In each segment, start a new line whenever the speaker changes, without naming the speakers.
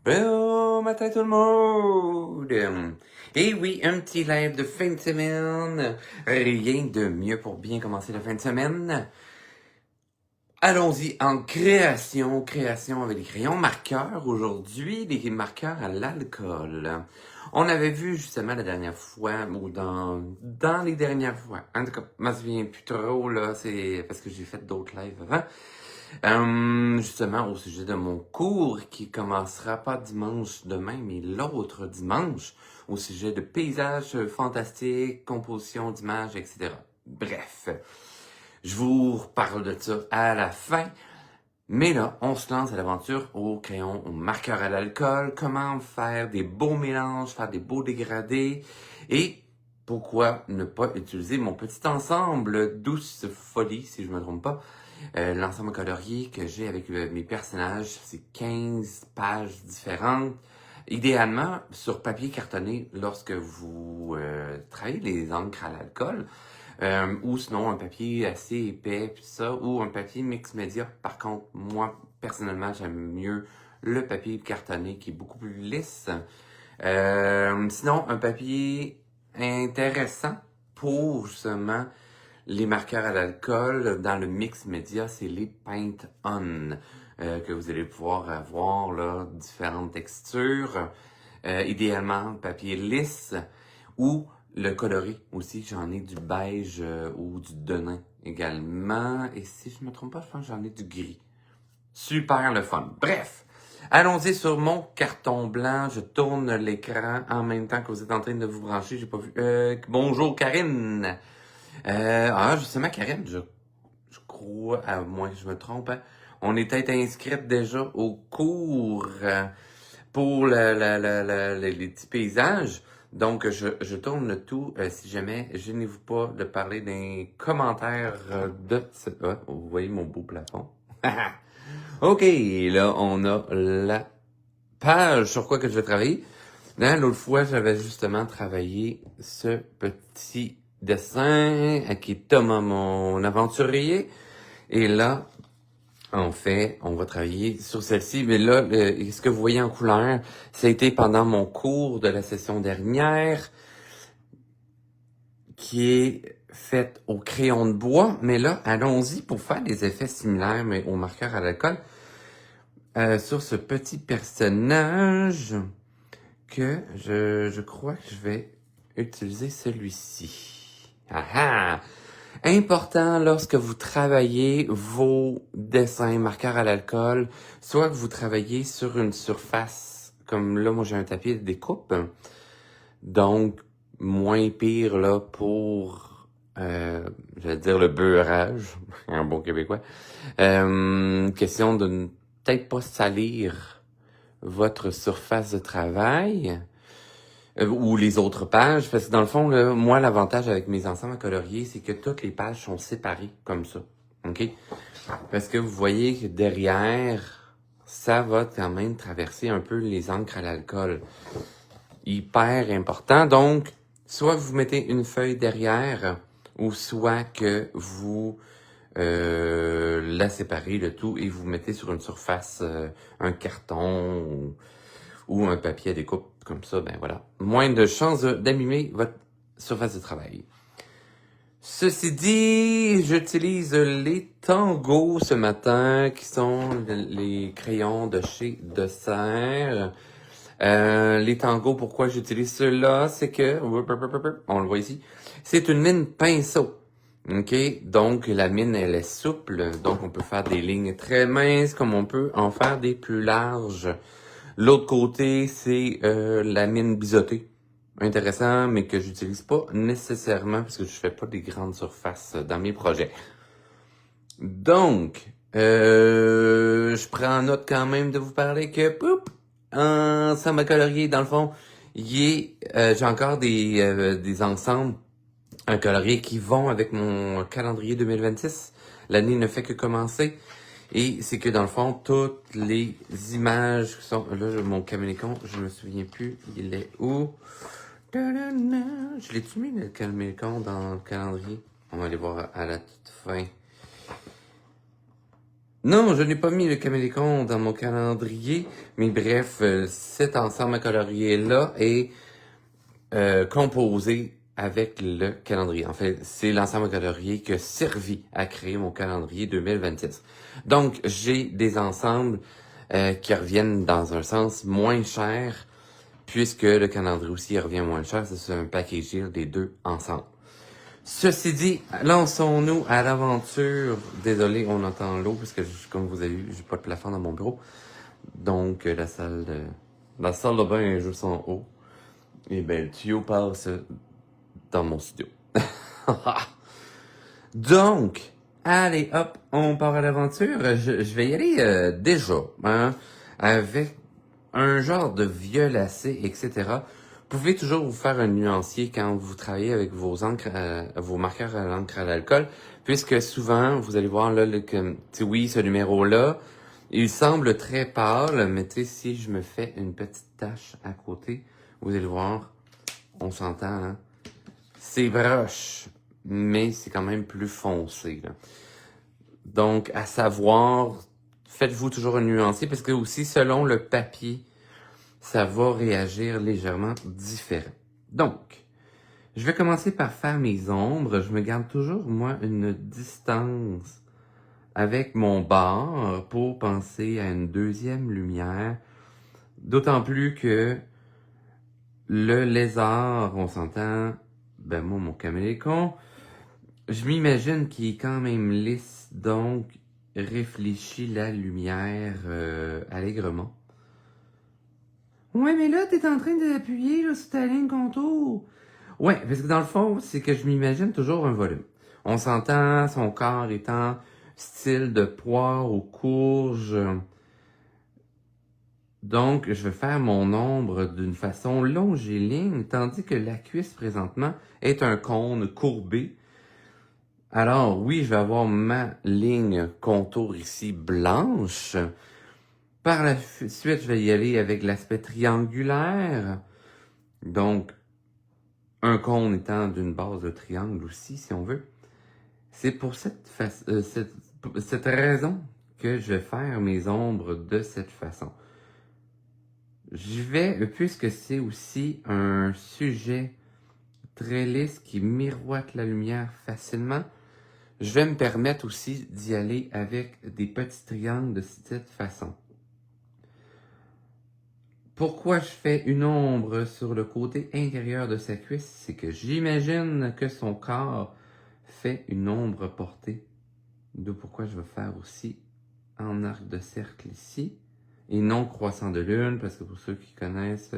Bon matin tout le monde! Et oui, un petit live de fin de semaine. Rien de mieux pour bien commencer la fin de semaine. Allons-y en création avec des crayons marqueurs. Aujourd'hui, des marqueurs à l'alcool. On avait vu justement la dernière fois, ou dans les dernières fois. En tout cas, je me souviens plus trop, là, c'est parce que j'ai fait d'autres lives avant. Justement, au sujet de mon cours qui commencera pas dimanche demain, mais l'autre dimanche, au sujet de paysages fantastiques, composition d'images, etc. Bref, je vous reparle de ça à la fin. Mais là, on se lance à l'aventure au crayon, au marqueur à l'alcool, comment faire des beaux mélanges, faire des beaux dégradés, et pourquoi ne pas utiliser mon petit ensemble Douce Folie, si je me trompe pas, l'ensemble colorié que j'ai avec mes personnages, c'est 15 pages différentes. Idéalement, sur papier cartonné, lorsque vous travaillez les encres à l'alcool, ou sinon un papier assez épais, puis ça, ou un papier mix média. Par contre, moi, personnellement, j'aime mieux le papier cartonné qui est beaucoup plus lisse. Sinon, un papier intéressant pour justement les marqueurs à l'alcool dans le mix média, c'est les Paint On que vous allez pouvoir avoir là, différentes textures. Idéalement, papier lisse ou le coloré aussi. J'en ai du beige ou du denim également. Et si je me trompe pas, je pense que j'en ai du gris. Super le fun. Bref, allons-y sur mon carton blanc. Je tourne l'écran en même temps que vous êtes en train de vous brancher. J'ai pas vu. Bonjour Karine. Justement, Karine, je crois, à moins que je me trompe, hein, on est peut-être inscrite déjà au cours pour les petits paysages. Donc, je tourne le tout. Si jamais, gênez-vous pas de parler d'un commentaire de ce... Ah, vous voyez mon beau plafond. OK, là, on a la page sur quoi que je vais travailler. L'autre fois, j'avais justement travaillé ce petit dessin qui est Thomas, mon aventurier. Et là, en fait, on va travailler sur celle-ci. Mais là, ce que vous voyez en couleur, ça a été pendant mon cours de la session dernière, qui est fait au crayon de bois. Mais là, allons-y pour faire des effets similaires, mais au marqueur à l'alcool. Sur ce petit personnage que je crois que je vais utiliser celui-ci. Ah ah! Important lorsque vous travaillez vos dessins marqueurs à l'alcool, soit que vous travaillez sur une surface, comme là, moi j'ai un tapis de découpe, donc moins pire là pour, j'allais dire le beurrage, un bon québécois. Question de ne peut-être pas salir votre surface de travail. Ou les autres pages, parce que dans le fond, là, moi, l'avantage avec mes ensembles coloriés, c'est que toutes les pages sont séparées comme ça. OK? Parce que vous voyez que derrière, ça va quand même traverser un peu les encres à l'alcool. Hyper important. Donc, soit vous mettez une feuille derrière, ou soit que vous la séparez le tout et vous mettez sur une surface, un carton ou un papier à découpe comme ça, ben voilà. Moins de chances d'abîmer votre surface de travail. Ceci dit, j'utilise les tangos ce matin, qui sont les crayons de chez Dessert. Les tangos, pourquoi j'utilise ceux-là, c'est que, on le voit ici, c'est une mine pinceau. OK? Donc, la mine, elle est souple, donc on peut faire des lignes très minces, comme on peut en faire des plus larges. L'autre côté, c'est la mine biseautée. Intéressant, mais que j'utilise pas nécessairement parce que je fais pas des grandes surfaces dans mes projets. Donc, je prends note quand même de vous parler que, ensemble colorier, dans le fond, j'ai encore des ensembles coloriés qui vont avec mon calendrier 2026. L'année ne fait que commencer. Et c'est que dans le fond, toutes les images qui sont... Là, mon caméléon, je me souviens plus, il est où? Je l'ai-tu mis le caméléon dans le calendrier? On va aller voir à la toute fin. Non, je n'ai pas mis le caméléon dans mon calendrier, mais bref, cet ensemble à colorier-là est composé avec le calendrier. En fait, c'est l'ensemble à colorier qui a servi à créer mon calendrier 2026. Donc, j'ai des ensembles qui reviennent dans un sens moins cher, puisque le calendrier aussi revient moins cher. C'est un package deal des deux ensemble. Ceci dit, lançons-nous à l'aventure. Désolé, on entend l'eau, parce que comme vous avez vu, j'ai pas de plafond dans mon bureau. Donc, la salle de bain est juste en haut. Et ben, le tuyau passe dans mon studio. Donc, allez, hop, on part à l'aventure. Je vais y aller déjà, hein, avec un genre de violacé, etc. Vous pouvez toujours vous faire un nuancier quand vous travaillez avec vos marqueurs à l'encre à l'alcool, puisque souvent, vous allez voir là, oui, ce numéro-là, il semble très pâle, mais tu sais, si je me fais une petite tache à côté, vous allez voir, on s'entend, hein? C'est broche, mais c'est quand même plus foncé, là. Donc, à savoir, faites-vous toujours un nuancier, parce que aussi, selon le papier, ça va réagir légèrement différent. Donc, je vais commencer par faire mes ombres. Je me garde toujours, moi, une distance avec mon bar pour penser à une deuxième lumière. D'autant plus que le lézard, on s'entend, ben moi, mon caméléon, je m'imagine qu'il est quand même lisse, donc réfléchis la lumière allègrement. Ouais, mais là, t'es en train d'appuyer là, sur ta ligne contour. Ouais, parce que dans le fond, c'est que je m'imagine toujours un volume. On s'entend, son corps étant style de poire aux courges. Donc, je vais faire mon ombre d'une façon longiligne, tandis que la cuisse, présentement, est un cône courbé. Alors, oui, je vais avoir ma ligne contour ici blanche. Par la suite, je vais y aller avec l'aspect triangulaire. Donc, un cône étant d'une base de triangle aussi, si on veut. C'est pour cette raison que je vais faire mes ombres de cette façon. Je vais, puisque c'est aussi un sujet très lisse qui miroite la lumière facilement, je vais me permettre aussi d'y aller avec des petits triangles de cette façon. Pourquoi je fais une ombre sur le côté intérieur de sa cuisse? C'est que j'imagine que son corps fait une ombre portée. D'où pourquoi je vais faire aussi en arc de cercle ici. Et non croissant de lune, parce que pour ceux qui connaissent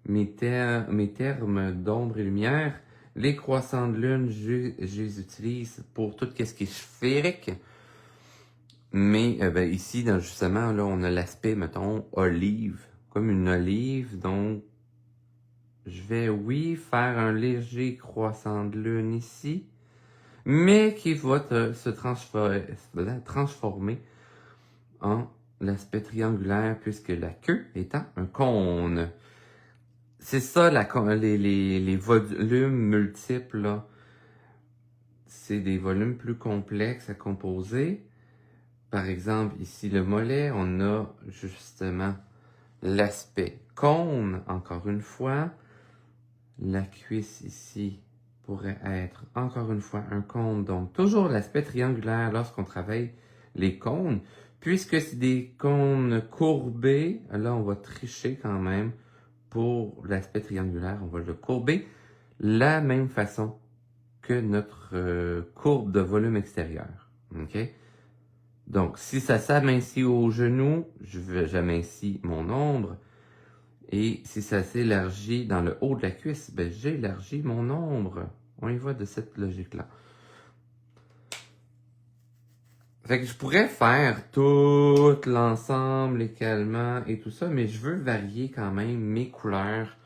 mes termes d'ombre et lumière, les croissants de lune, je les utilise pour tout ce qui est sphérique. Mais ben, ici, justement, là, on a l'aspect, mettons, olive, comme une olive. Donc, je vais, oui, faire un léger croissant de lune ici, mais qui va se transformer en l'aspect triangulaire, puisque la queue étant un cône. C'est ça, les volumes multiples, là. C'est des volumes plus complexes à composer. Par exemple, ici, le mollet, on a justement l'aspect cône, encore une fois. La cuisse ici pourrait être, encore une fois, un cône. Donc, toujours l'aspect triangulaire lorsqu'on travaille les cônes. Puisque c'est des cônes courbés, là, on va tricher quand même. Pour l'aspect triangulaire, on va le courber la même façon que notre courbe de volume extérieur. OK? Donc, si ça s'amincit au genou, j'amincis mon ombre. Et si ça s'élargit dans le haut de la cuisse, ben j'élargis mon ombre. On y va de cette logique-là. Fait que je pourrais faire tout l'ensemble également et tout ça, mais je veux varier quand même mes couleurs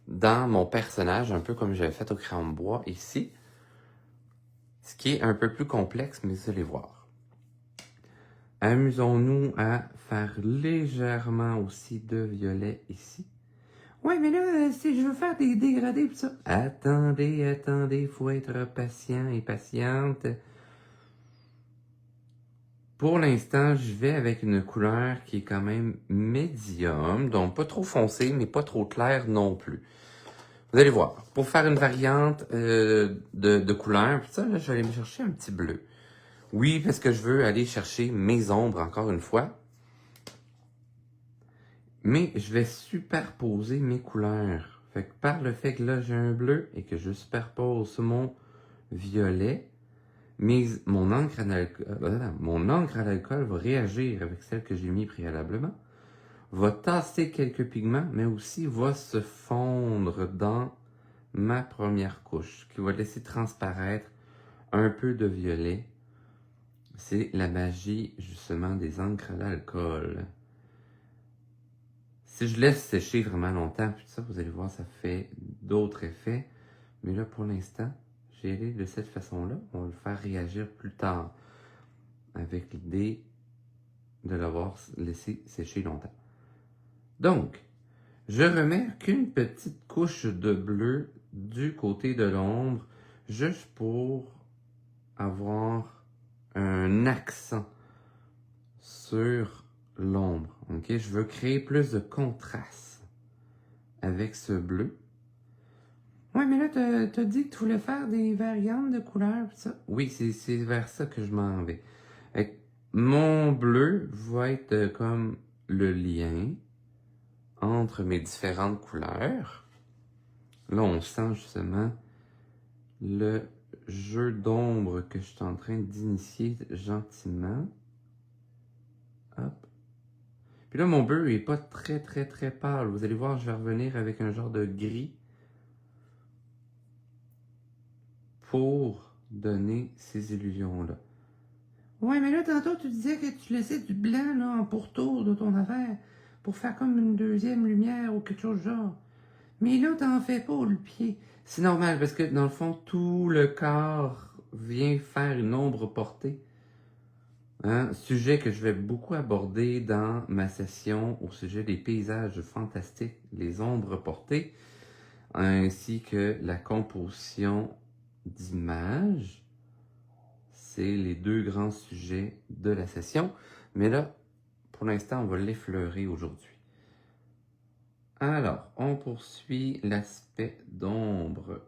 dans mon personnage, un peu comme j'avais fait au crayon de bois ici. Ce qui est un peu plus complexe, mais vous allez voir. Amusons-nous à faire légèrement aussi de violet ici. Ouais, mais là, si je veux faire des dégradés pis ça. Attendez, faut être patient et patiente. Pour l'instant, je vais avec une couleur qui est quand même médium, donc pas trop foncée, mais pas trop claire non plus. Vous allez voir, pour faire une variante de couleur, puis ça, là, je vais aller me chercher un petit bleu. Oui, parce que je veux aller chercher mes ombres encore une fois. Mais je vais superposer mes couleurs. Fait que par le fait que là, j'ai un bleu et que je superpose mon violet, mon encre à l'alcool va réagir avec celle que j'ai mis préalablement, va tasser quelques pigments, mais aussi va se fondre dans ma première couche, qui va laisser transparaître un peu de violet. C'est la magie, justement, des encres à l'alcool. Si je laisse sécher vraiment longtemps, puis ça, vous allez voir, ça fait d'autres effets. Mais là, pour l'instant, j'ai allé de cette façon-là. On va le faire réagir plus tard, avec l'idée de l'avoir laissé sécher longtemps. Donc, je remets qu'une petite couche de bleu du côté de l'ombre, juste pour avoir un accent sur l'ombre. Ok, je veux créer plus de contraste avec ce bleu. Ouais, mais là, t'as dit que tu voulais faire des variantes de couleurs, pis ça. Oui, c'est vers ça que je m'en vais. Mon bleu va être comme le lien entre mes différentes couleurs. Là, on sent justement le jeu d'ombre que je suis en train d'initier gentiment. Hop. Puis là, mon bleu est pas très pâle. Vous allez voir, je vais revenir avec un genre de gris pour donner ces illusions-là. Ouais, mais là, tantôt, tu disais que tu laissais du blanc là, en pourtour de ton affaire pour faire comme une deuxième lumière ou quelque chose de genre. Mais là, t'en fais pas le pied. C'est normal parce que dans le fond, tout le corps vient faire une ombre portée. Sujet que je vais beaucoup aborder dans ma session au sujet des paysages fantastiques, les ombres portées, ainsi que la composition d'images. C'est les deux grands sujets de la session. Mais là, pour l'instant, on va l'effleurer aujourd'hui. Alors, on poursuit l'aspect d'ombre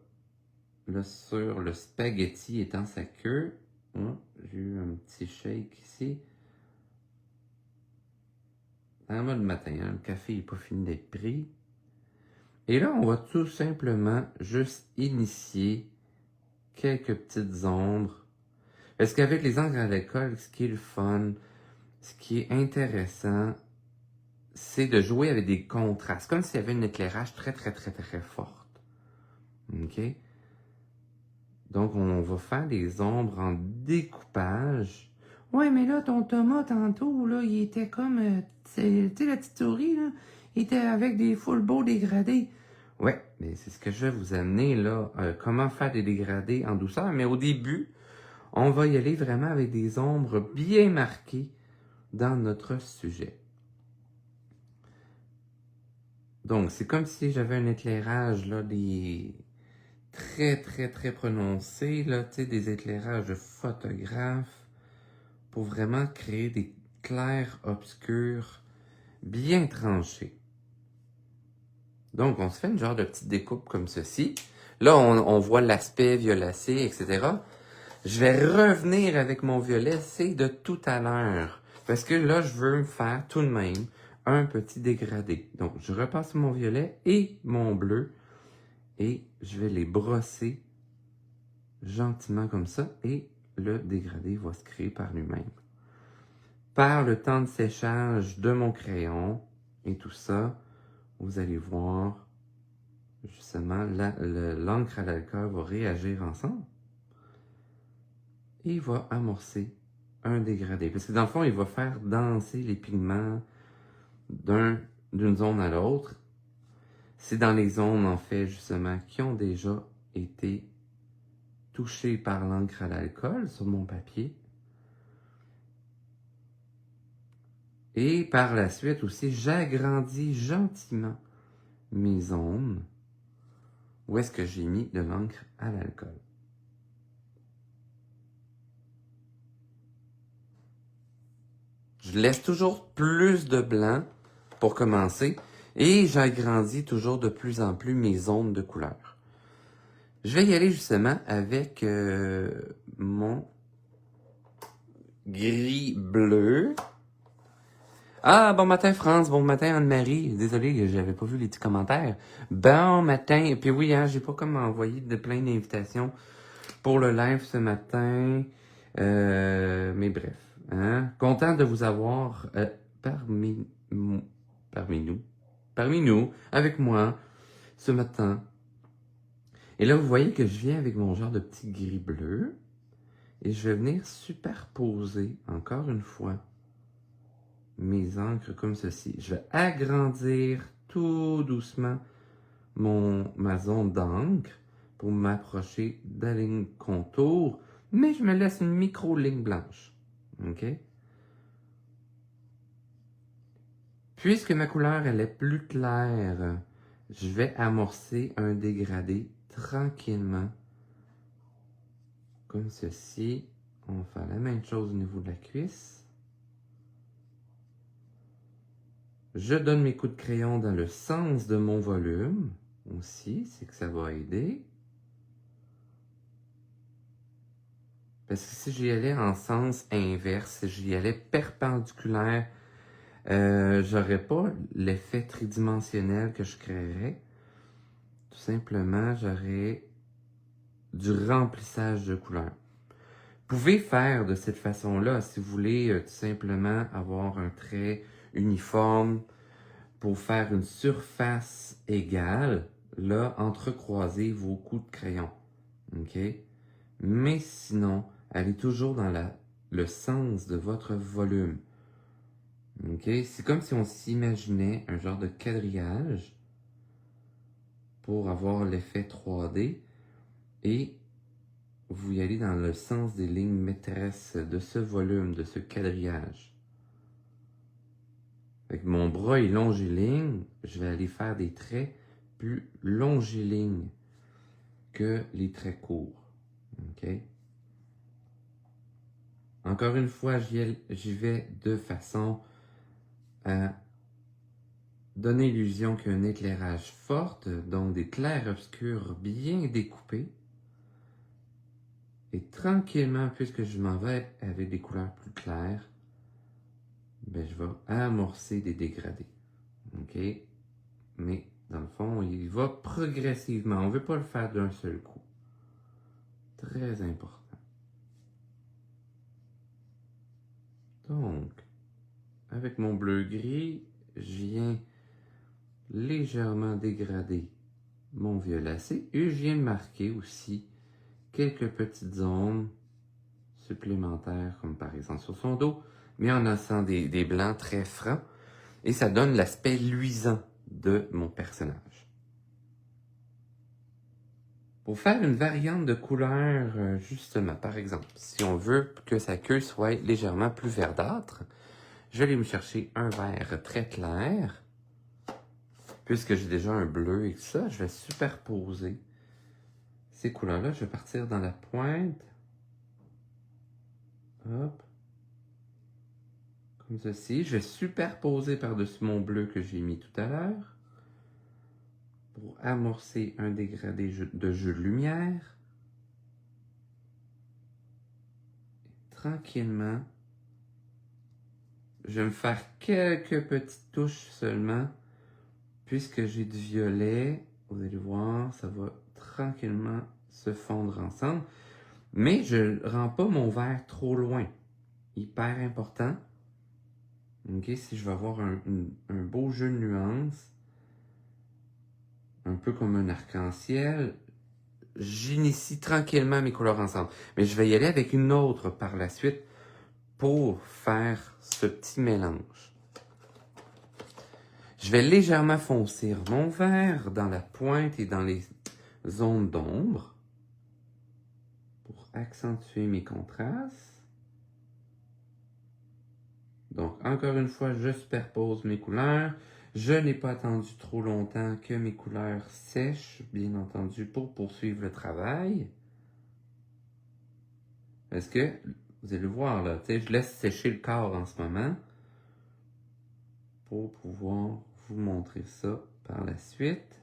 sur le spaghetti étant sa queue. J'ai eu un petit shake ici. En mode matin, le café n'est pas fini d'être pris. Et là, on va tout simplement juste initier quelques petites ombres. Parce qu'avec les encres à l'école, ce qui est le fun, ce qui est intéressant, c'est de jouer avec des contrastes, comme s'il y avait un éclairage très forte. OK? Donc, on va faire des ombres en découpage. Ouais, mais là, ton Thomas, tantôt, là, il était comme... tu sais, la petite souris, là, il était avec des full beaux dégradés. Ouais, mais c'est ce que je vais vous amener, là. Comment faire des dégradés en douceur. Mais au début, on va y aller vraiment avec des ombres bien marquées dans notre sujet. Donc, c'est comme si j'avais un éclairage, là, des très prononcé, là, tu sais, des éclairages de photographe pour vraiment créer des clairs obscurs bien tranchés. Donc, on se fait une genre de petite découpe comme ceci. Là, on voit l'aspect violacé, etc. Je vais revenir avec mon violet, c'est de tout à l'heure. Parce que là, je veux me faire tout de même un petit dégradé. Donc, je repasse mon violet et mon bleu et je vais les brosser gentiment comme ça et le dégradé va se créer par lui-même. Par le temps de séchage de mon crayon et tout ça, vous allez voir justement l'encre à l'alcool va réagir ensemble et il va amorcer un dégradé. Parce que dans le fond, il va faire danser les pigments d'une zone à l'autre. C'est dans les zones, en fait, justement, qui ont déjà été touchées par l'encre à l'alcool sur mon papier. Et par la suite aussi, j'agrandis gentiment mes zones où est-ce que j'ai mis de l'encre à l'alcool. Je laisse toujours plus de blanc pour commencer et j'agrandis toujours de plus en plus mes zones de couleur. Je vais y aller justement avec mon gris bleu. Ah, bon matin France, bon matin Anne-Marie. Désolé, j'avais pas vu les petits commentaires. Bon matin. Et puis oui, hein, j'ai pas comme envoyé de plein d'invitations pour le live ce matin. Mais bref, hein. Content de vous avoir parmi nous, avec moi, ce matin. Et là, vous voyez que je viens avec mon genre de petit gris bleu. Et je vais venir superposer, encore une fois, mes encres comme ceci. Je vais agrandir tout doucement ma zone d'encre pour m'approcher de la ligne contour, mais je me laisse une micro-ligne blanche. OK? Puisque ma couleur, elle est plus claire, je vais amorcer un dégradé tranquillement, comme ceci. On va faire la même chose au niveau de la cuisse. Je donne mes coups de crayon dans le sens de mon volume aussi, c'est que ça va aider. Parce que si j'y allais en sens inverse, si j'y allais perpendiculaire, j'aurais pas l'effet tridimensionnel que je créerais. Tout simplement, j'aurais du remplissage de couleurs. Vous pouvez faire de cette façon-là si vous voulez tout simplement avoir un trait uniforme pour faire une surface égale. Là, entrecroisez vos coups de crayon. OK? Mais sinon, allez toujours dans le sens de votre volume. OK? C'est comme si on s'imaginait un genre de quadrillage pour avoir l'effet 3D et vous y allez dans le sens des lignes maîtresses de ce volume, de ce quadrillage. Avec mon bras est longiligne, je vais aller faire des traits plus longilignes que les traits courts. OK? Encore une fois, j'y vais de façon à donner l'illusion qu'il y a un éclairage fort, donc des clairs-obscurs bien découpés. Et tranquillement, puisque je m'en vais avec des couleurs plus claires, ben, je vais amorcer des dégradés. OK? Mais, dans le fond, il va progressivement. On ne veut pas le faire d'un seul coup. Très important. Donc, avec mon bleu-gris, je viens légèrement dégrader mon violacé et je viens marquer aussi quelques petites zones supplémentaires, comme par exemple sur son dos, mais en laissant des blancs très francs, et ça donne l'aspect luisant de mon personnage. Pour faire une variante de couleur, justement, par exemple, si on veut que sa queue soit légèrement plus verdâtre, je vais aller me chercher un vert très clair. Puisque j'ai déjà un bleu et tout ça, je vais superposer ces couleurs-là. Je vais partir dans la pointe. Hop. Comme ceci. Je vais superposer par-dessus mon bleu que j'ai mis tout à l'heure. Pour amorcer un dégradé de jeu de lumière. Et tranquillement, je vais me faire quelques petites touches seulement. Puisque j'ai du violet, vous allez voir, ça va tranquillement se fondre ensemble. Mais je ne rends pas mon vert trop loin. Hyper important. OK, si je veux avoir un beau jeu de nuances, un peu comme un arc-en-ciel, j'initie tranquillement mes couleurs ensemble. Mais je vais y aller avec une autre par la suite pour faire ce petit mélange. Je vais légèrement foncer mon vert dans la pointe et dans les zones d'ombre pour accentuer mes contrastes. Donc, encore une fois, je superpose mes couleurs. Je n'ai pas attendu trop longtemps que mes couleurs sèchent, bien entendu, pour poursuivre le travail. Parce que, vous allez voir là, je laisse sécher le corps en ce moment. pour pouvoir vous montrer ça par la suite.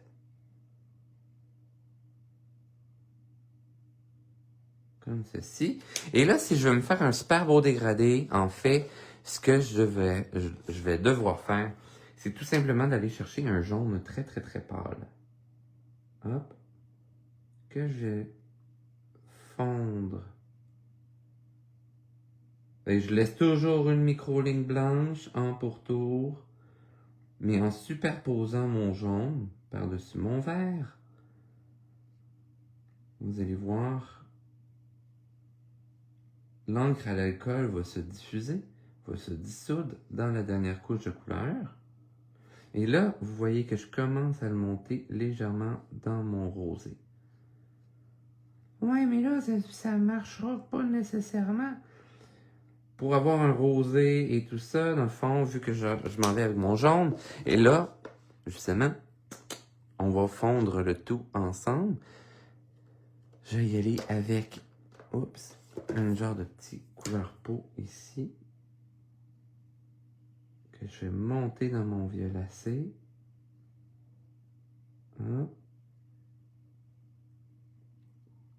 Comme ceci. Et là, si je veux me faire un super beau dégradé, en fait, ce que je vais devoir faire, c'est tout simplement d'aller chercher un jaune très pâle. Hop. Que je vais fondre. Et je laisse toujours une micro-ligne blanche en pourtour, mais en superposant mon jaune par-dessus mon vert. Vous allez voir, l'encre à l'alcool va se diffuser, va se dissoudre dans la dernière couche de couleur. Et là, vous voyez que je commence à le monter légèrement dans mon rosé. Ouais, mais là, ça ne marchera pas nécessairement. Pour avoir un rosé et tout ça, dans le fond, vu que je m'en vais avec mon jaune, et là, justement, on va fondre le tout ensemble. Je vais y aller avec, oups, un genre de petit couleur peau ici, que je vais monter dans mon violacé. Hop.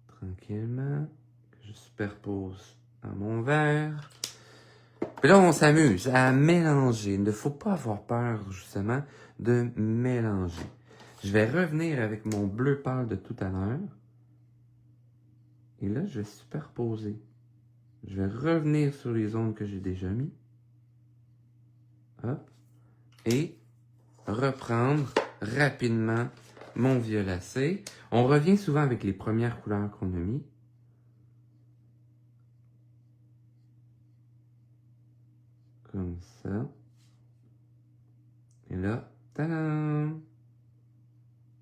Tranquillement, que je superpose à mon vert. Puis là, on s'amuse à mélanger. Il ne faut pas avoir peur, justement, de mélanger. Je vais revenir avec mon bleu pâle de tout à l'heure. Et là, je vais superposer. Je vais revenir sur les zones que j'ai déjà mis. Hop. Et reprendre rapidement mon violacé. On revient souvent avec les premières couleurs qu'on a mis. Comme ça. Et là, tadam!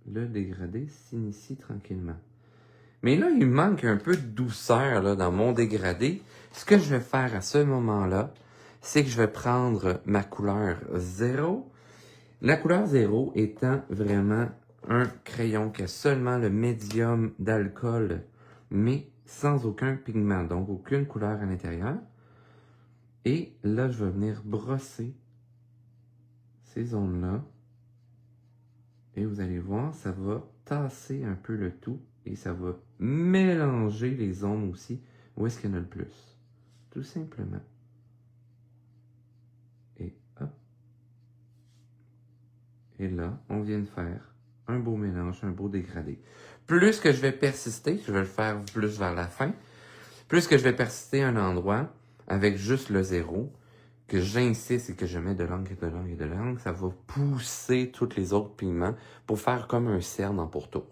Le dégradé s'initie tranquillement. Mais là, il me manque un peu de douceur là, dans mon dégradé. Ce que je vais faire à ce moment-là, c'est que je vais prendre ma couleur 0. La couleur 0 étant vraiment un crayon qui a seulement le médium d'alcool, mais sans aucun pigment, donc aucune couleur à l'intérieur. Et là, je vais venir brosser ces zones-là. Et vous allez voir, ça va tasser un peu le tout et ça va mélanger les zones aussi où est-ce qu'il y en a le plus. Tout simplement. Et hop. Et là, on vient de faire un beau mélange, un beau dégradé. Plus que je vais persister, je vais le faire plus vers la fin, plus que je vais persister à un endroit avec juste le 0, que j'insiste et que je mets de l'encre et de l'encre et de l'encre, ça va pousser tous les autres pigments pour faire comme un cerne en pourtour.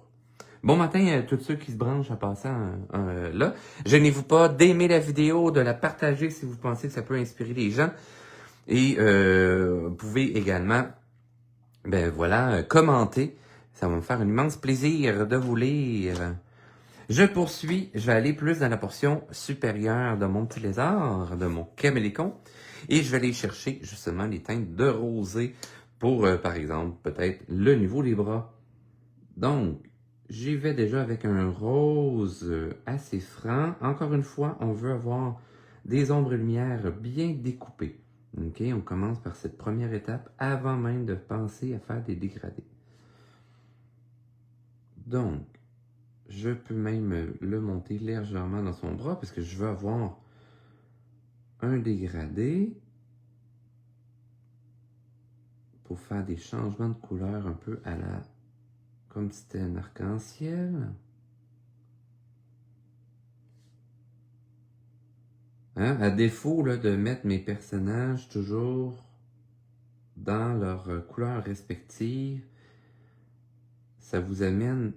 Bon matin à tous ceux qui se branchent en passant là. Gênez-vous pas d'aimer la vidéo, de la partager si vous pensez que ça peut inspirer les gens. Et vous pouvez également, ben voilà, commenter. Ça va me faire un immense plaisir de vous lire. Je poursuis, je vais aller plus dans la portion supérieure de mon petit lézard, de mon camélécon. Et je vais aller chercher justement les teintes de rosé pour, par exemple, peut-être le niveau des bras. Donc, j'y vais déjà avec un rose assez franc. Encore une fois, on veut avoir des ombres et lumières bien découpées. OK, on commence par cette première étape avant même de penser à faire des dégradés. Donc, je peux même le monter légèrement dans son bras parce que je veux avoir un dégradé pour faire des changements de couleur un peu à la... comme si c'était un arc-en-ciel. Hein? À défaut là, de mettre mes personnages toujours dans leurs couleurs respectives, ça vous amène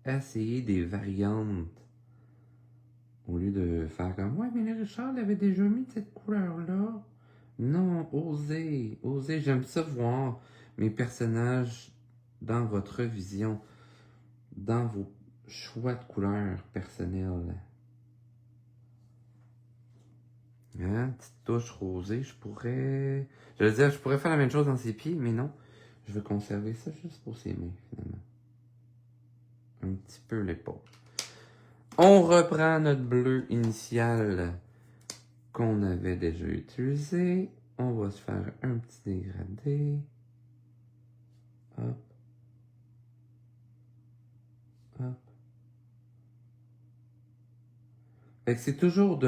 à essayer des variantes au lieu de faire comme « Ouais, mais Richard avait déjà mis cette couleur-là. » Non, osez, osez. J'aime ça voir mes personnages dans votre vision, dans vos choix de couleurs personnels. Hein, petite touche rosée, je pourrais... Je veux dire, je pourrais faire la même chose dans ses pieds, mais non. Je veux conserver ça juste pour ses mains, finalement. Un petit peu l'épaule. On reprend notre bleu initial qu'on avait déjà utilisé. On va se faire un petit dégradé. Hop. Hop. Fait que c'est toujours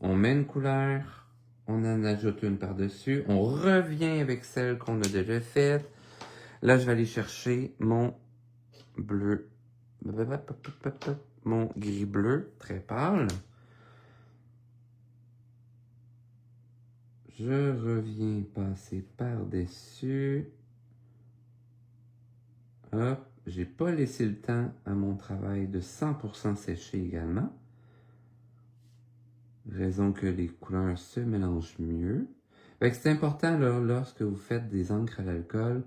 on met une couleur, on en ajoute une par-dessus, on revient avec celle qu'on a déjà faite. Là, je vais aller chercher mon bleu, mon gris bleu, très pâle. Je reviens passer par-dessus. Hop, j'ai pas laissé le temps à mon travail de 100% sécher également. Raison que les couleurs se mélangent mieux. Fait que c'est important, là, lorsque vous faites des encres à l'alcool,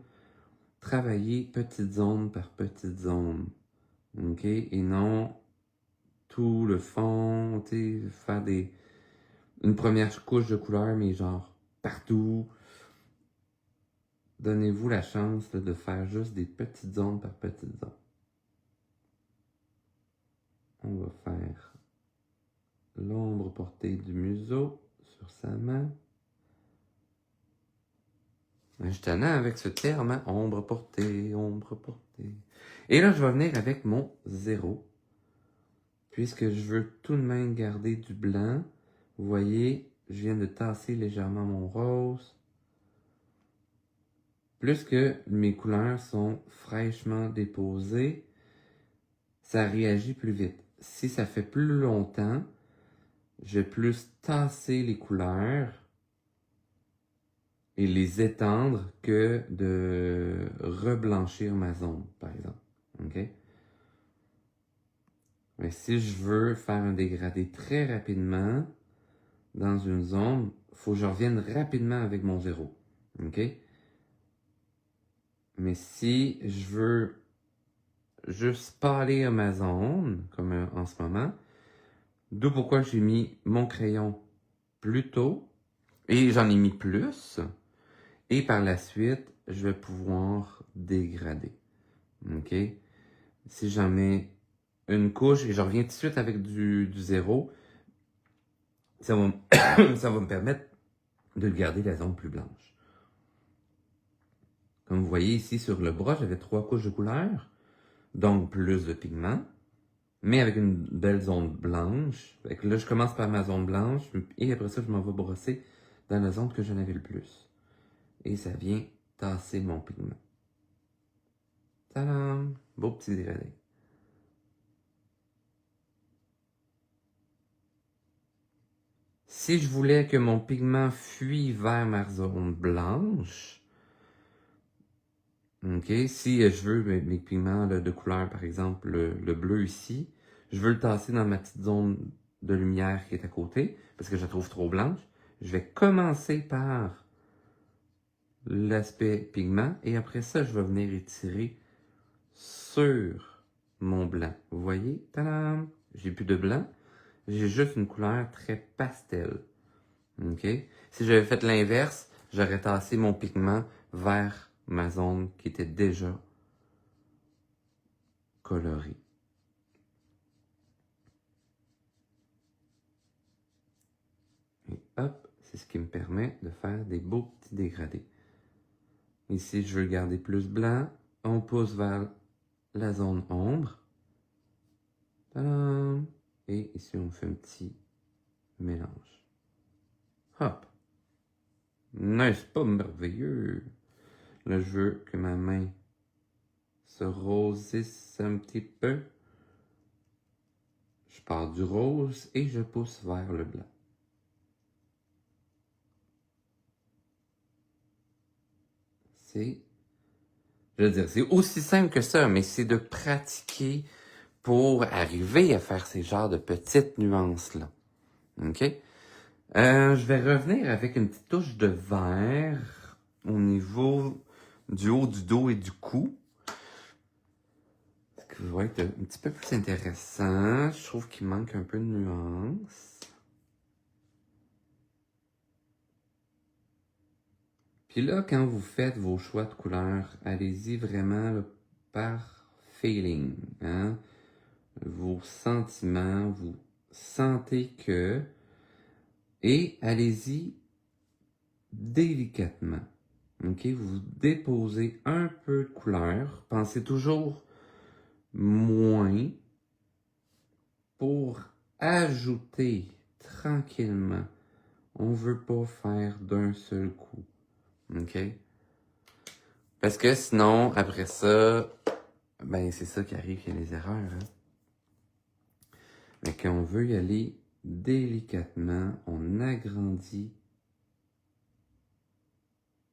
travailler petite zone par petite zone. OK? Et non tout le fond, tu sais, faire une première couche de couleur, mais genre partout. Donnez-vous la chance là, de faire juste des petites zones par petites zones. On va faire l'ombre portée du museau sur sa main. Je suis tannant avec ce terme, hein? Ombre portée, ombre portée. Et là, je vais venir avec mon 0. Puisque je veux tout de même garder du blanc. Vous voyez, je viens de tasser légèrement mon rose. Plus que mes couleurs sont fraîchement déposées, ça réagit plus vite. Si ça fait plus longtemps, je vais plus tasser les couleurs et les étendre que de reblanchir ma zone, par exemple. OK? Mais si je veux faire un dégradé très rapidement dans une zone, il faut que je revienne rapidement avec mon 0. OK? Mais si je veux juste pâlir ma zone, comme en ce moment, d'où pourquoi j'ai mis mon crayon plus tôt, et j'en ai mis plus, et par la suite, je vais pouvoir dégrader. OK? Si j'en mets une couche et je reviens tout de suite avec du 0, ça va, ça va me permettre de garder la zone plus blanche. Comme vous voyez ici sur le bras, j'avais 3 couches de couleur, donc plus de pigment, mais avec une belle zone blanche. Fait que là, je commence par ma zone blanche, et après ça, je m'en vais brosser dans la zone que j'en avais le plus. Et ça vient tasser mon pigment. Tadam! Beau petit dégradé. Si je voulais que mon pigment fuit vers ma zone blanche, ok, si je veux mes pigments là, de couleur, par exemple le bleu ici, je veux le tasser dans ma petite zone de lumière qui est à côté, parce que je la trouve trop blanche, je vais commencer par l'aspect pigment, et après ça, je vais venir étirer sur mon blanc. Vous voyez? Tadam! J'ai plus de blanc, j'ai juste une couleur très pastel. OK? Si j'avais fait l'inverse, j'aurais tassé mon pigment vers ma zone qui était déjà colorée. Et hop, c'est ce qui me permet de faire des beaux petits dégradés. Ici, je veux le garder plus blanc. On pousse vers la zone ombre. Tadam! Et ici, on fait un petit mélange. Hop! N'est-ce pas merveilleux? Là, je veux que ma main se rosisse un petit peu. Je pars du rose et je pousse vers le blanc. Je veux dire, c'est aussi simple que ça, mais c'est de pratiquer pour arriver à faire ces genres de petites nuances-là. OK? Je vais revenir avec une petite touche de vert au niveau du haut du dos et du cou. Ce qui va être un petit peu plus intéressant. Je trouve qu'il manque un peu de nuance. Puis là, quand vous faites vos choix de couleurs, allez-y vraiment là, par feeling. Hein? Vos sentiments, vous sentez que... Et allez-y délicatement. OK? Vous déposez un peu de couleur. Pensez toujours moins pour ajouter tranquillement. On veut pas faire d'un seul coup. OK? Parce que sinon, après ça, ben c'est ça qui arrive, il y a les erreurs. Hein? Mais quand on veut y aller délicatement, on agrandit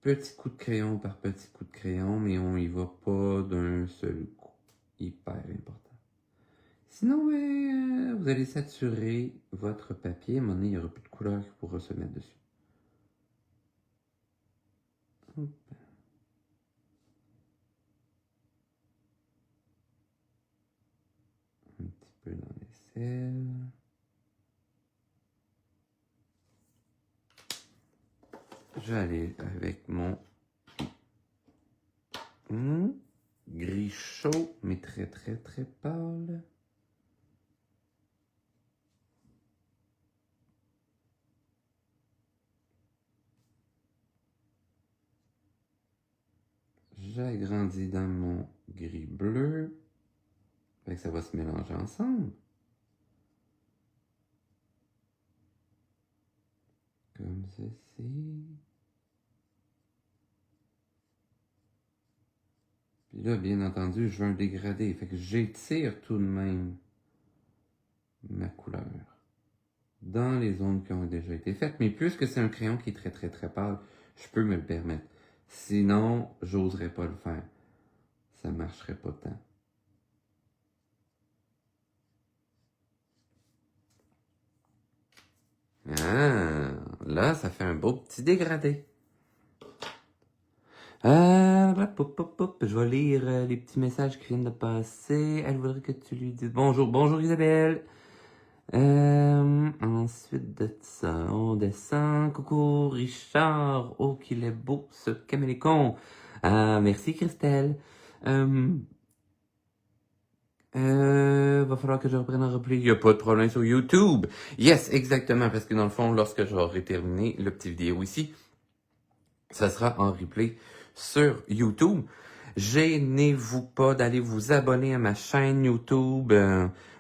petit coup de crayon par petit coup de crayon, mais on y va pas d'un seul coup. Hyper important. Sinon, vous allez saturer votre papier. À un moment donné, il n'y aura plus de couleur qui pourra se mettre dessus. Hop. Un petit peu dans l'aisselle. Je vais aller avec mon gris chaud, mais très très très pâle. J'agrandis dans mon gris bleu. Fait que ça va se mélanger ensemble. Comme ceci. Puis là, bien entendu, je veux un dégradé. Fait que j'étire tout de même ma couleur dans les zones qui ont déjà été faites. Mais puisque c'est un crayon qui est très très très pâle, je peux me le permettre. Sinon, j'oserais pas le faire. Ça marcherait pas tant. Ah, là, ça fait un beau petit dégradé. Je vais lire les petits messages qui viennent de passer. Elle voudrait que tu lui dises bonjour. Bonjour Isabelle. Ensuite de ça, on descend. Coucou Richard. Oh, qu'il est beau ce camélécon. Merci Christelle. Va falloir que je reprenne un replay. Il n'y a pas de problème sur YouTube. Yes, exactement. Parce que dans le fond, lorsque j'aurai terminé le petit vidéo ici, ça sera en replay sur YouTube. Gênez-vous pas d'aller vous abonner à ma chaîne YouTube.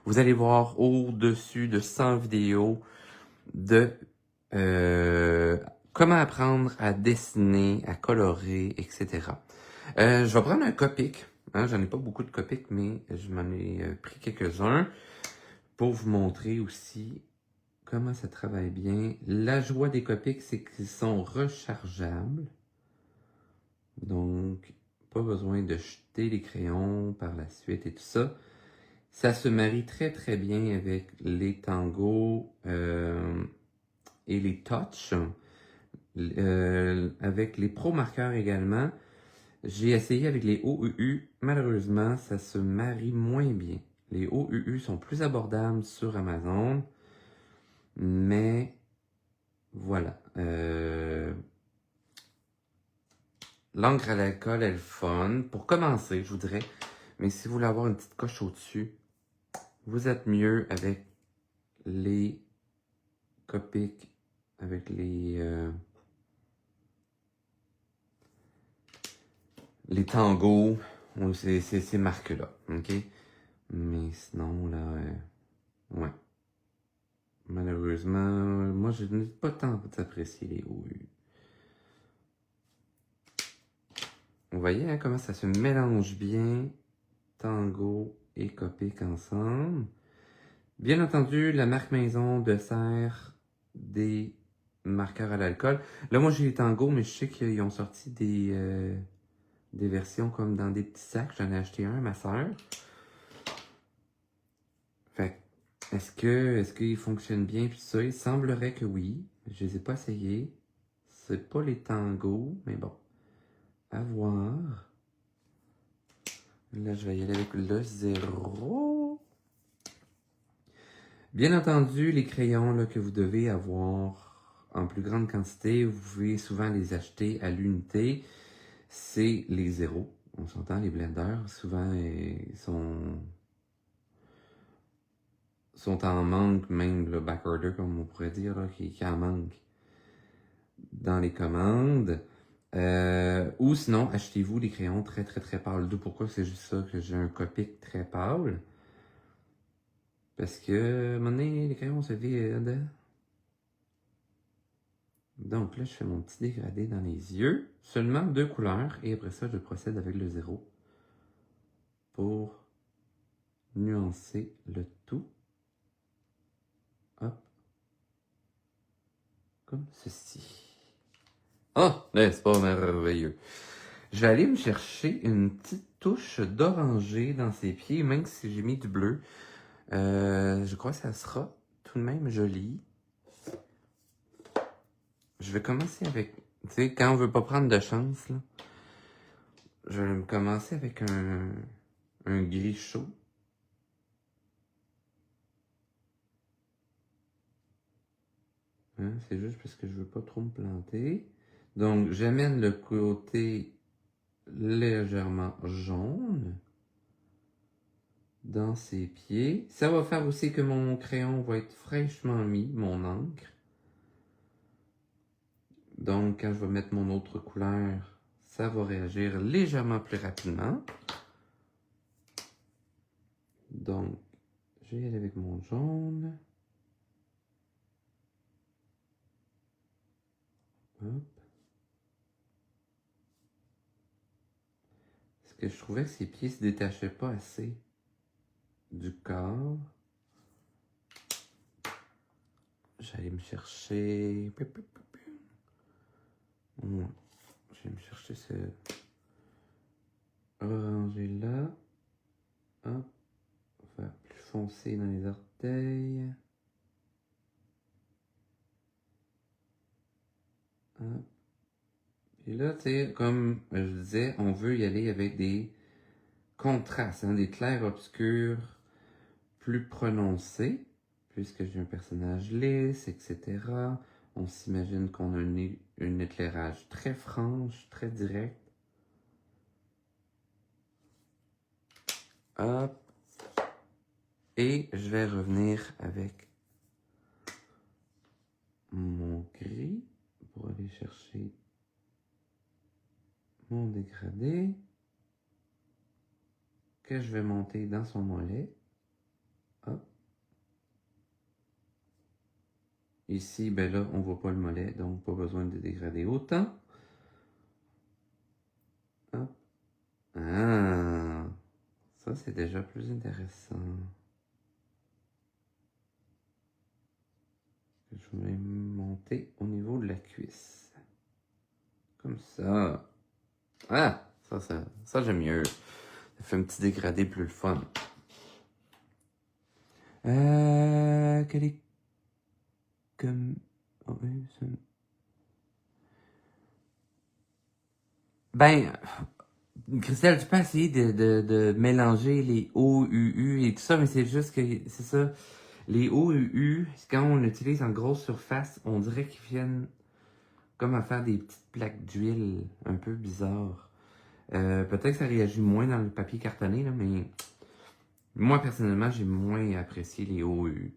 Vous allez voir au-dessus de 100 vidéos de comment apprendre à dessiner, à colorer, etc. Je vais prendre un Copic. Hein, j'en ai pas beaucoup de Copic, mais je m'en ai pris quelques-uns pour vous montrer aussi comment ça travaille bien. La joie des Copic, c'est qu'ils sont rechargeables. Donc, pas besoin de jeter les crayons par la suite et tout ça. Ça se marie très très bien avec les tangos et les touch. Avec les pro marqueurs également. J'ai essayé avec les OUU. Malheureusement, ça se marie moins bien. Les OUU sont plus abordables sur Amazon. Mais voilà. L'encre à l'alcool est le fun. Pour commencer, je voudrais. Mais si vous voulez avoir une petite coche au-dessus, vous êtes mieux avec les Copic, avec les tangos, ou ces marques-là, ok? Mais sinon, là, ouais. Malheureusement, moi, je n'ai pas tant apprécié les OU. Vous voyez hein, comment ça se mélange bien, tango et Copic ensemble. Bien entendu, la marque maison dessert des marqueurs à l'alcool. Là, moi, j'ai les tangos, mais je sais qu'ils ont sorti des versions comme dans des petits sacs. J'en ai acheté un, ma soeur. Fait est-ce qu'il fonctionne bien puis ça? Il semblerait que oui. Je les ai pas essayés. C'est pas les tangos, mais bon. À voir. Là, je vais y aller avec le 0. Bien entendu, les crayons là, que vous devez avoir en plus grande quantité, vous pouvez souvent les acheter à l'unité. C'est les 0. On s'entend, les blenders, souvent, ils sont en manque, même le backorder, comme on pourrait dire, là, qui en manque. dans les commandes. Ou sinon, achetez-vous des crayons très très très pâles. D'où pourquoi c'est juste ça que j'ai un Copic très pâle. Parce que, à un moment donné, les crayons se vident. Donc là, je fais mon petit dégradé dans les yeux. Seulement 2 couleurs. Et après ça, je procède avec le 0 pour nuancer le tout. Hop. Comme ceci. Oh, n'est-ce pas merveilleux? Je vais aller me chercher une petite touche d'orangé dans ses pieds, même si j'ai mis du bleu. Je crois que ça sera tout de même joli. Je vais commencer avec... Tu sais, quand on veut pas prendre de chance, là, je vais commencer avec un gris chaud. Hein, c'est juste parce que je veux pas trop me planter. Donc, j'amène le côté légèrement jaune dans ses pieds. Ça va faire aussi que mon crayon va être fraîchement mis, mon encre. Donc, quand je vais mettre mon autre couleur, ça va réagir légèrement plus rapidement. Donc, je vais y aller avec mon jaune. Hop. Parce que je trouvais que ses pieds se détachaient pas assez du corps. J'allais me chercher... Ouais. Je vais me chercher ce orangé là. Hop. On va faire plus foncé dans les orteils. Hop. Et là, tu sais, comme je disais, on veut y aller avec des contrastes, hein, des clairs obscurs plus prononcés, puisque j'ai un personnage lisse, etc. On s'imagine qu'on a un éclairage très franche, très direct. Hop. Et je vais revenir avec mon gris pour aller chercher mon dégradé que je vais monter dans son mollet. Hop. Ici, ben là, on voit pas le mollet, donc pas besoin de dégrader autant. Hop. Ah, ça c'est déjà plus intéressant. Je vais monter au niveau de la cuisse. Comme ça. Ah, ça j'aime mieux. Ça fait un petit dégradé plus le fun. Quel est comme... Oh, oui, ça... Ben, Christelle, tu peux essayer de mélanger les OUU et tout ça, mais c'est juste que, c'est ça, les OUU, quand on l'utilise en grosse surface, on dirait qu'ils viennent comme à faire des petites plaques d'huile un peu bizarres. Peut-être que ça réagit moins dans le papier cartonné, là, mais moi, personnellement, j'ai moins apprécié les OU.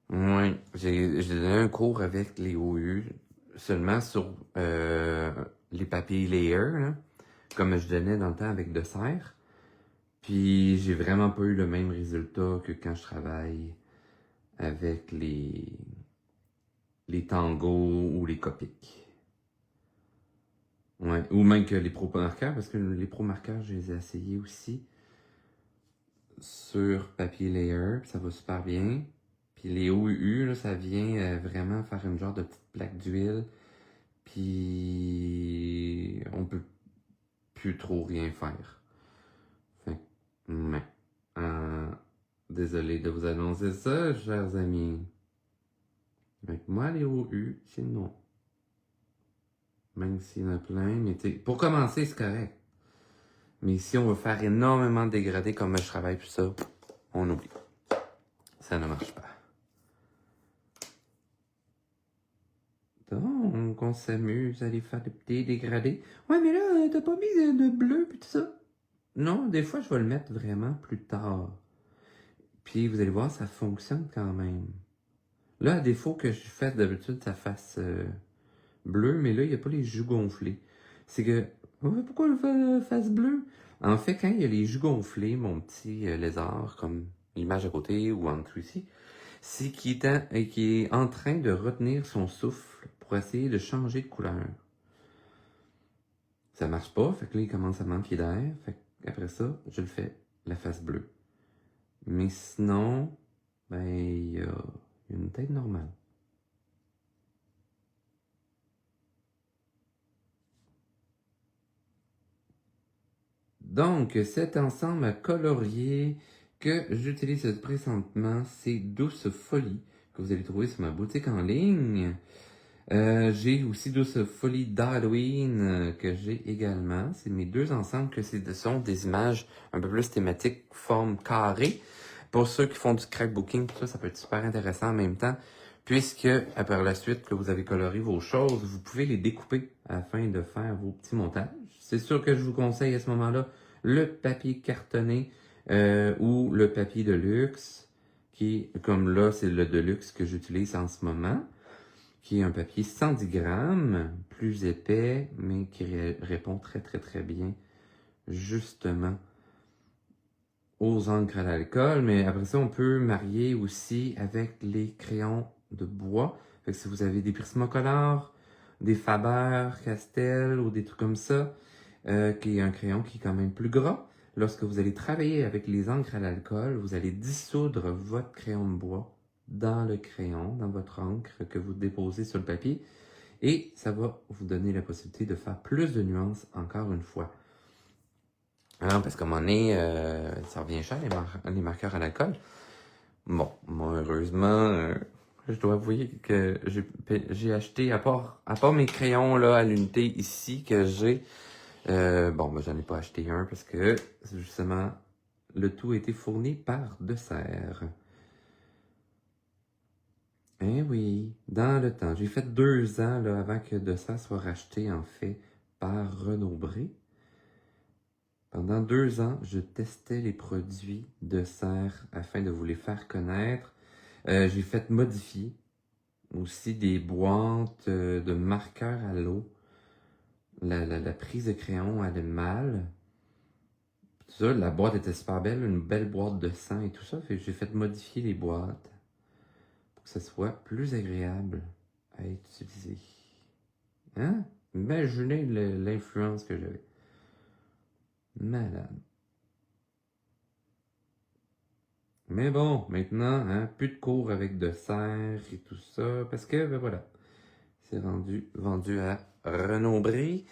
Ouais, j'ai donné un cours avec les OU, seulement sur les papiers layer, là, comme je donnais dans le temps avec de serre. Puis j'ai vraiment pas eu le même résultat que quand je travaille avec les tangos ou les Copic. Ouais, ou même que les pro marqueurs, parce que les pro marqueurs, je les ai essayés aussi sur papier layer, puis ça va super bien. Puis les OU, là, ça vient vraiment faire une genre de petite plaque d'huile. Puis on peut plus trop rien faire. Fait, mais, désolé de vous annoncer ça, chers amis. Avec moi, les OU, c'est non. Même s'il y en a plein, mais pour commencer, c'est correct. Mais si on veut faire énormément de dégradés comme je travaille, puis ça, on oublie. Ça ne marche pas. Donc, on s'amuse à aller faire des petits dégradés. Ouais, mais là, t'as pas mis de bleu pis tout ça? Non, des fois, je vais le mettre vraiment plus tard. Puis, vous allez voir, ça fonctionne quand même. Là, à défaut que je fasse d'habitude, ça fasse bleu, mais là, il n'y a pas les joues gonflées. C'est que, ouais, pourquoi une face bleue? En fait, quand il y a les joues gonflées, mon petit lézard, comme l'image à côté ou en dessous ici, c'est qu'il est en train de retenir son souffle pour essayer de changer de couleur. Ça marche pas, fait que là, il commence à manquer d'air. Fait qu'après ça, je le fais la face bleue. Mais sinon, ben, il y a une tête normale. Donc, cet ensemble à colorier que j'utilise présentement, c'est Douce Folie, que vous allez trouver sur ma boutique en ligne. J'ai aussi Douce Folie d'Halloween que j'ai également. C'est mes deux ensembles que ce sont des images un peu plus thématiques, forme carrée. Pour ceux qui font du scrapbooking, tout ça, ça peut être super intéressant en même temps, puisque par la suite que vous avez coloré vos choses, vous pouvez les découper afin de faire vos petits montages. C'est sûr que je vous conseille à ce moment-là le papier cartonné ou le papier de luxe, qui, comme là, c'est le de luxe que j'utilise en ce moment, qui est un papier 110 grammes, plus épais, mais qui répond très très très bien, justement, aux encres à l'alcool. Mais après ça, on peut marier aussi avec les crayons de bois. Fait que si vous avez des Prismacolor, des Faber, Castell ou des trucs comme ça, qui est un crayon qui est quand même plus gras, lorsque vous allez travailler avec les encres à l'alcool, vous allez dissoudre votre crayon de bois dans le crayon, dans votre encre que vous déposez sur le papier, et ça va vous donner la possibilité de faire plus de nuances encore une fois. Hein, parce qu'à un moment donné, ça revient cher les marqueurs à l'alcool. Bon, moi heureusement, je dois avouer que j'ai acheté, à part mes crayons là à l'unité ici que j'ai, bon, ben, j'en ai pas acheté un parce que justement, le tout a été fourni par Dessert. Eh oui, dans le temps. J'ai fait 2 ans là, avant que Dessert soit racheté en fait par Renaud-Bré. Pendant 2 ans, je testais les produits Dessert afin de vous les faire connaître. J'ai fait modifier aussi des boîtes de marqueurs à l'eau. La prise de crayon allait mal. Ça, la boîte était super belle, une belle boîte de sang et tout ça. Fait que j'ai fait modifier les boîtes pour que ça soit plus agréable à utiliser. Hein? Imaginez l'influence que j'avais. Malade. Mais bon, maintenant, hein, plus de cours avec Dessert et tout ça, parce que, ben voilà, c'est vendu à Renaud-Bré.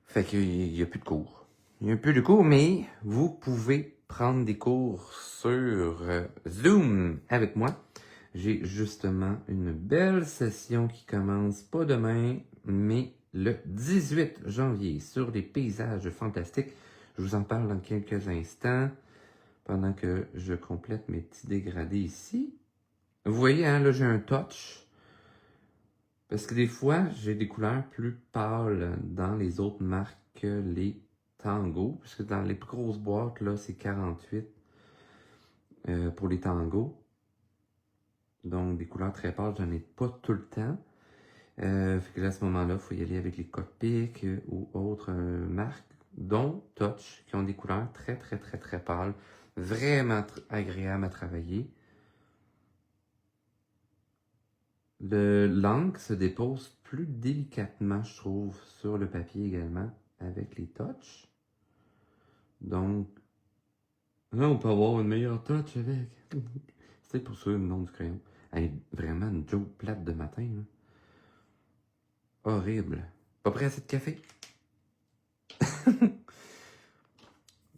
Fait qu'il n'y a plus de cours. Il n'y a plus de cours, mais vous pouvez prendre des cours sur Zoom avec moi. J'ai justement une belle session qui commence pas demain, mais le 18 janvier sur les paysages fantastiques. Je vous en parle dans quelques instants pendant que je complète mes petits dégradés ici. Vous voyez, hein, là j'ai un touch. Parce que des fois, j'ai des couleurs plus pâles dans les autres marques que les Tango. Parce que dans les plus grosses boîtes, là, c'est 48 pour les Tango. Donc, des couleurs très pâles, j'en ai pas tout le temps. Fait que là, à ce moment-là, il faut y aller avec les Copic ou autres marques, dont Touch, qui ont des couleurs très, très, très, très pâles. Vraiment agréables à travailler. L'encre se dépose plus délicatement, je trouve, sur le papier également, avec les touches. Donc, là, on peut avoir une meilleure touch avec. C'est pour ça le nom du crayon. Elle est vraiment une joke plate de matin. Hein. Horrible. Pas prêt à cette café?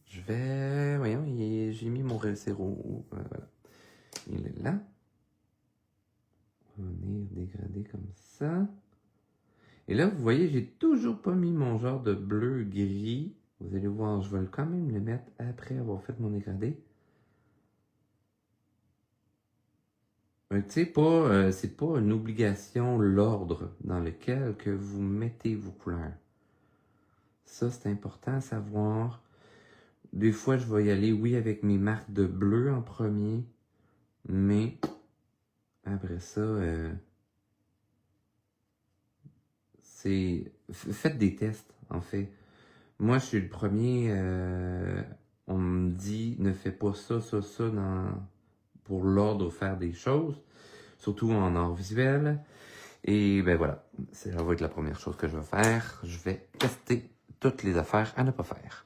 Je vais... Voyons, j'ai mis mon récéro. Voilà. Il est là. On va venir dégrader comme ça. Et là, vous voyez, j'ai toujours pas mis mon genre de bleu-gris. Vous allez voir, je vais quand même le mettre après avoir fait mon dégradé. Tu sais, c'est pas une obligation l'ordre dans lequel que vous mettez vos couleurs. Ça, c'est important à savoir. Des fois, je vais y aller, oui, avec mes marques de bleu en premier, mais après ça, Faites des tests, en fait. Moi, je suis le premier, on me dit, ne fais pas ça, pour l'ordre de faire des choses, surtout en art visuel. Et ben voilà, ça va être la première chose que je vais faire. Je vais tester toutes les affaires à ne pas faire.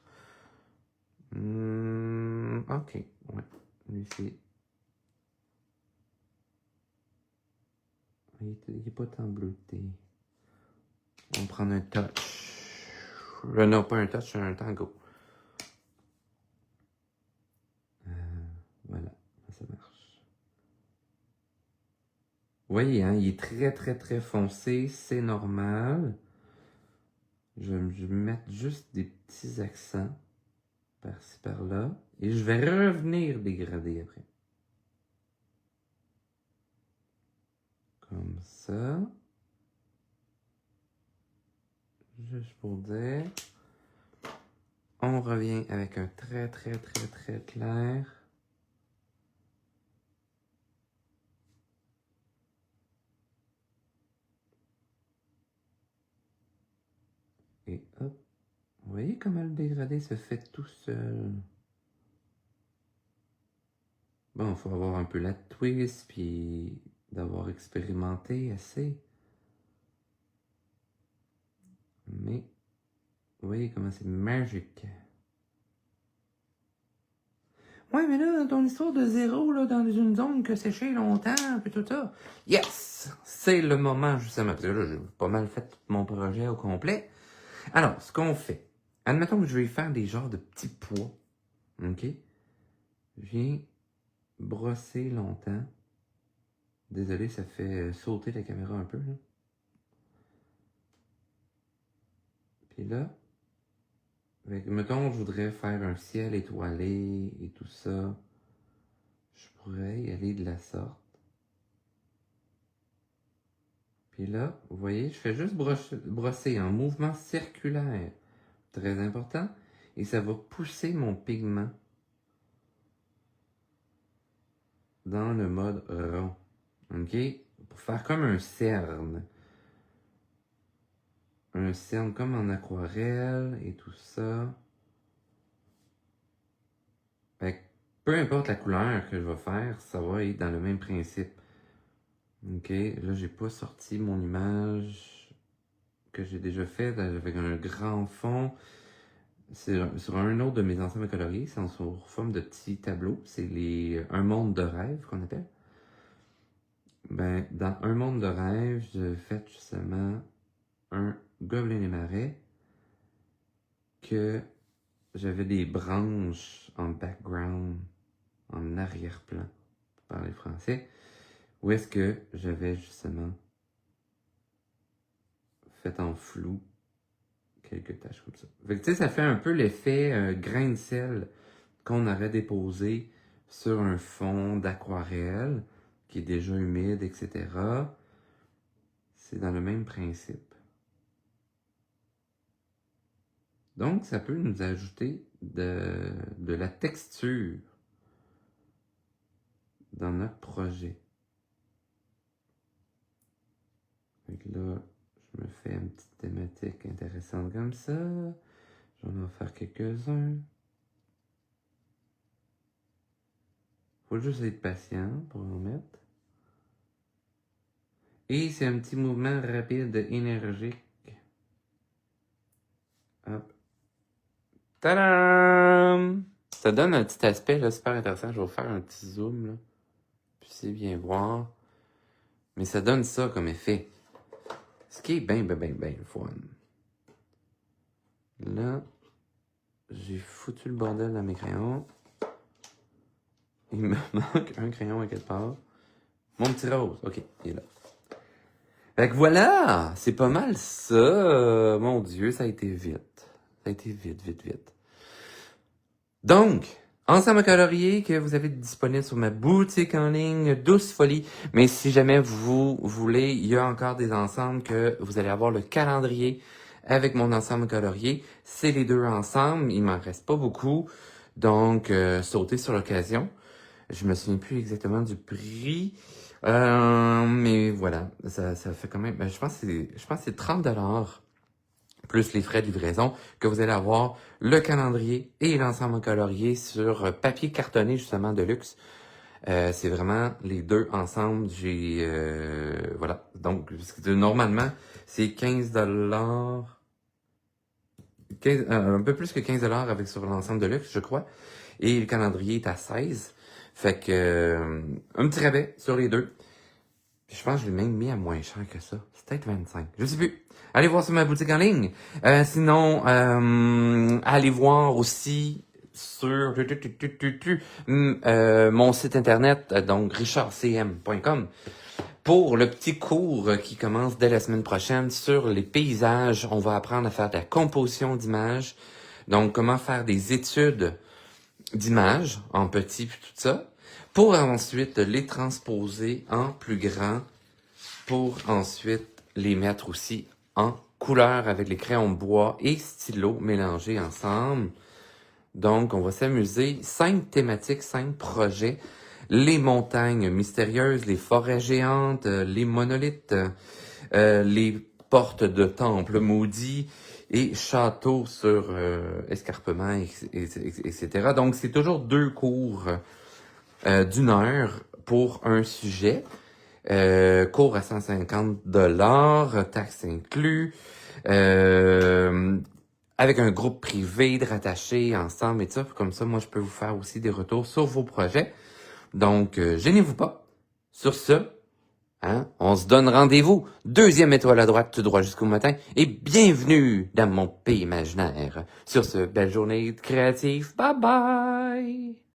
Ok, ouais, lui c'est... Il n'est pas tant bleuté. On va prendre un touch. Non, pas un touch, un tango. Voilà, ça marche. Vous voyez, hein, il est très, très, très foncé. C'est normal. Je vais mettre juste des petits accents par-ci, par-là. Et je vais revenir dégrader après. Comme ça. Juste pour dire. On revient avec un très, très, très, très clair. Et hop. Vous voyez comment le dégradé se fait tout seul. Bon, il faut avoir un peu la twist, puis d'avoir expérimenté assez. Mais, vous voyez comment c'est magique. Ouais, mais là, ton histoire de zéro, là, dans une zone que séché longtemps, puis tout ça. Yes! C'est le moment, justement. Parce que là, j'ai pas mal fait tout mon projet au complet. Alors, ce qu'on fait, admettons que je vais faire des genres de petits pois. OK? Je viens brosser longtemps. Désolé, ça fait sauter la caméra un peu, là. Puis là, mettons, je voudrais faire un ciel étoilé et tout ça. Je pourrais y aller de la sorte. Puis là, vous voyez, je fais juste brosser en mouvement circulaire. Très important. Et ça va pousser mon pigment dans le mode rond. OK? Pour faire comme un cerne. Un cerne comme en aquarelle et tout ça. Fait que peu importe la couleur que je vais faire, ça va être dans le même principe. OK? Là, j'ai pas sorti mon image que j'ai déjà faite avec un grand fond. C'est sur un autre de mes ensembles coloriés, c'est sous forme de petits tableaux. C'est un monde de rêve qu'on appelle. Ben, dans un monde de rêve, j'ai fait justement un gobelin des marais que j'avais des branches en background, en arrière-plan, pour parler français, où est-ce que j'avais justement fait en flou quelques taches comme ça. Fait que, tu sais, ça fait un peu l'effet grain de sel qu'on aurait déposé sur un fond d'aquarelle qui est déjà humide, etc. C'est dans le même principe. Donc, ça peut nous ajouter de la texture dans notre projet. Donc là, je me fais une petite thématique intéressante comme ça. Je vais en faire quelques-uns. Faut juste être patient pour en mettre. Et c'est un petit mouvement rapide, énergique. Hop. Tadam! Ça donne un petit aspect là, super intéressant. Je vais vous faire un petit zoom. Là. Puis c'est bien voir. Mais ça donne ça comme effet. Ce qui est bien fun. Là, j'ai foutu le bordel dans mes crayons. Il me manque un crayon à quelque part. Mon petit rose. OK, il est là. Fait que voilà! C'est pas mal ça. Mon Dieu, ça a été vite. Ça a été vite. Donc, ensemble colorier que vous avez disponible sur ma boutique en ligne, Douce Folie. Mais si jamais vous voulez, il y a encore des ensembles que vous allez avoir le calendrier avec mon ensemble colorier. C'est les deux ensemble. Il m'en reste pas beaucoup. Donc, sautez sur l'occasion. Je me souviens plus exactement du prix. Mais voilà, ça fait quand même, je pense que c'est 30$ plus les frais de livraison que vous allez avoir le calendrier et l'ensemble colorié sur papier cartonné justement de luxe. C'est vraiment les deux ensemble. Voilà. Donc, normalement, c'est 15$. Un peu plus que 15$ avec sur l'ensemble de luxe, je crois. Et le calendrier est à 16. Fait que un petit rabais sur les deux. Puis je pense que je l'ai même mis à moins cher que ça. C'est peut-être 25. Je sais plus. Allez voir sur ma boutique en ligne. Sinon, allez voir aussi sur mon site internet, donc richardcm.com, pour le petit cours qui commence dès la semaine prochaine sur les paysages. On va apprendre à faire de la composition d'images. Donc, comment faire des études d'images en petit puis tout ça, pour ensuite les transposer en plus grand, pour ensuite les mettre aussi en couleur avec les crayons de bois et stylos mélangés ensemble. Donc, on va s'amuser. 5 thématiques, 5 projets. Les montagnes mystérieuses, les forêts géantes, les monolithes, les portes de temples maudits et châteaux sur escarpement, etc. Donc, c'est toujours 2 cours d'1 heure pour un sujet. Cours à 150$, taxes inclus, avec un groupe privé de rattachés ensemble et tout ça. Comme ça, moi, je peux vous faire aussi des retours sur vos projets. Donc, gênez-vous pas. Sur ce, on se donne rendez-vous. 2e étoile à droite, tout droit jusqu'au matin. Et bienvenue dans mon pays imaginaire. Sur ce, belle journée créative. Bye bye!